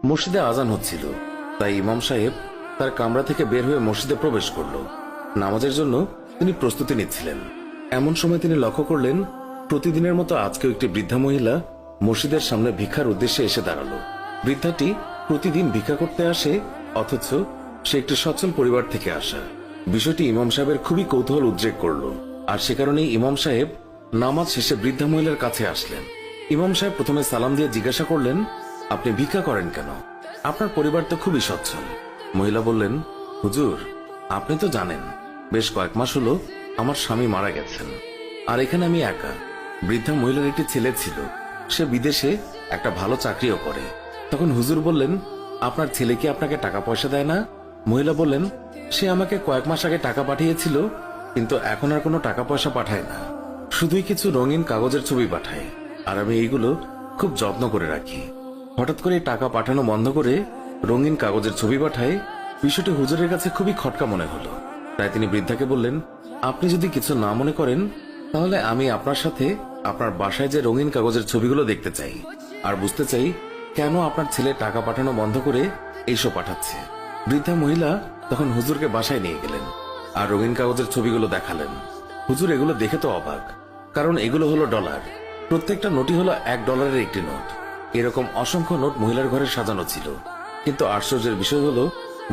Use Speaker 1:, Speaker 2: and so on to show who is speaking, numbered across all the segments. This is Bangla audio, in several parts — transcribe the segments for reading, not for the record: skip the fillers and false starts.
Speaker 1: মসজিদে আজান হচ্ছিল, তাই ইমাম সাহেব তার কামরা থেকে বের হয়ে মসজিদে প্রবেশ করল। নামাজের জন্য তিনি প্রস্তুতি নিচ্ছিলেন। এমন সময় তিনি লক্ষ্য করলেন, প্রতিদিনের মতো আজকেও একটি বৃদ্ধা মহিলা মসজিদের সামনে ভিক্ষার উদ্দেশ্যে এসে দাঁড়ালো। বৃদ্ধাটি প্রতিদিন ভিক্ষা করতে আসে, অথচ সে একটি সচ্ছল পরিবার থেকে আসা। বিষয়টি ইমাম সাহেবের খুবই কৌতূহল উদ্রেক করল, আর সে কারণেই ইমাম সাহেব নামাজ শেষে বৃদ্ধা মহিলার কাছে আসলেন। ইমাম সাহেব প্রথমে সালাম দিয়ে জিজ্ঞাসা করলেন, আপনি ভিক্ষা করেন কেন? আপনার পরিবার তো খুবই সচ্ছল। মহিলা বললেন, হুজুর, আপনি তো জানেন বেশ কয়েক মাস হলো আমার স্বামী মারা গেছেন, আর এখানে আমি একা। বৃদ্ধা মহিলার একটি ছেলে ছিল, সে বিদেশে একটা ভালো চাকরিও করে। তখন হুজুর বললেন, আপনার ছেলে কি আপনাকে টাকা পয়সা দেয় না? মহিলা বললেন, সে আমাকে কয়েক মাস আগে টাকা পাঠিয়েছিল, কিন্তু এখন আর কোনো টাকা পয়সা পাঠায় না, শুধুই কিছু রঙিন কাগজের ছবি পাঠায়, আর আমি এইগুলো খুব যত্ন করে রাখি। হঠাৎ করে টাকা পাঠানো বন্ধ করে রঙিন কাগজের ছবি পাঠায়, বিষয়টি হুজুরের কাছে খুবই খটকা মনে হলো। তাই তিনি বৃদ্ধাকে বললেন, আপনি যদি কিছু না মনে করেন, তাহলে আমি আপনার সাথে আপনার বাসায় যে রঙিন কাগজের ছবিগুলো দেখতে চাই, আর বুঝতে চাই কেন আপনার ছেলে টাকা পাঠানো বন্ধ করে এইসব পাঠাচ্ছে। বৃদ্ধা মহিলা তখন হুজুরকে বাসায় নিয়ে গেলেন আর রঙিন কাগজের ছবিগুলো দেখালেন। হুজুর এগুলো দেখে তো অবাক, কারণ এগুলো হলো ডলার। প্রত্যেকটা নোটই হলো $1 একটি নোট। এরকম অসংখ্য নোট মহিলার ঘরে সাজানো ছিল, কিন্তু আশ্চর্যের বিষয় হলো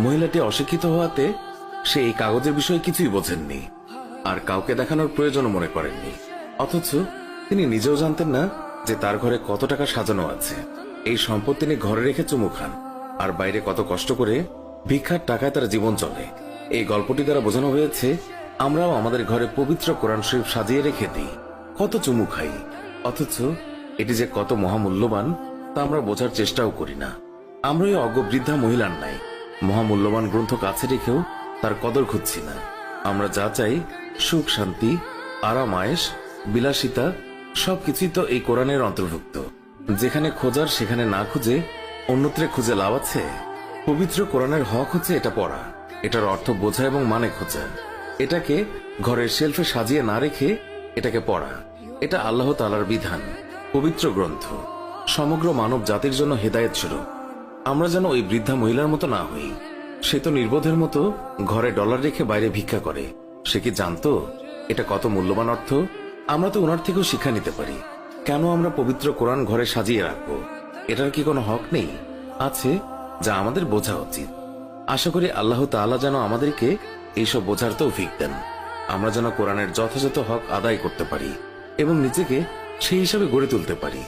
Speaker 1: মহিলাটি অশিক্ষিত হওয়াতে সে এই কাগজের বিষয়ে কিছুই বোঝেননি, আর কাউকে দেখানোর প্রয়োজন মনে করেননি। অথচ তিনি নিজেও জানতেন না যে তার ঘরে কত টাকা সাজানো আছে। এই সম্পদ তিনি ঘরে রেখে চুমু খান, আর বাইরে কত কষ্ট করে ভিক্ষার টাকায় তার জীবন চলে। এই গল্পটি দ্বারা বোঝানো হয়েছে, আমরাও আমাদের ঘরে পবিত্র কোরআন শরীফ সাজিয়ে রেখে দিই, কত চুমু খাই, অথচ এটি যে কত মহামূল্যবান তা আমরা বোঝার চেষ্টাও করি না। আমরা ওই অজ্ঞ বৃদ্ধা মহিলার নাই, মহামূল্যবান গ্রন্থ কাছে রেখেও তার কদর খুঁজছি না। আমরা যা চাই, সুখ, শান্তি, আরাম, আয়েশ, বিলাসিতা, সবকিছুই তো এই কোরআনের অন্তর্ভুক্ত। যেখানে খোঁজার সেখানে না খুঁজে অন্যত্রে খুঁজে লাভ আছে? পবিত্র কোরআনের হক হচ্ছে এটা পড়া, এটার অর্থ বোঝা এবং মানে খোঁজা। এটাকে ঘরের শেলফে সাজিয়ে না রেখে এটাকে পড়া। এটা আল্লাহ তাআলার বিধান, পবিত্র গ্রন্থ, সমগ্র মানব জাতির জন্য হেদায়েত স্বরূপ। আমরা যেন ওই বৃদ্ধা মহিলার মতো না হই। সে তো নির্বোধের মতো ঘরে ডলার রেখে বাইরে ভিক্ষা করে। সে কি জানতো এটা কত মূল্যবান অর্থ? আমরা তো ওনার থেকেও শিক্ষা নিতে পারি। কেন আমরা পবিত্র কোরআন ঘরে সাজিয়ে রাখবো? এটার কি কোনো হক নেই? আছে, যা আমাদের বোঝা উচিত। আশা করি আল্লাহ তাআলা যেন আমাদেরকে এইসব বোঝার তৌফিক দেন। আমরা যেন কোরআনের যথাযথ হক আদায় করতে পারি এবং নিজেকে সেই হিসাবে গড়ে তুলতে পারি।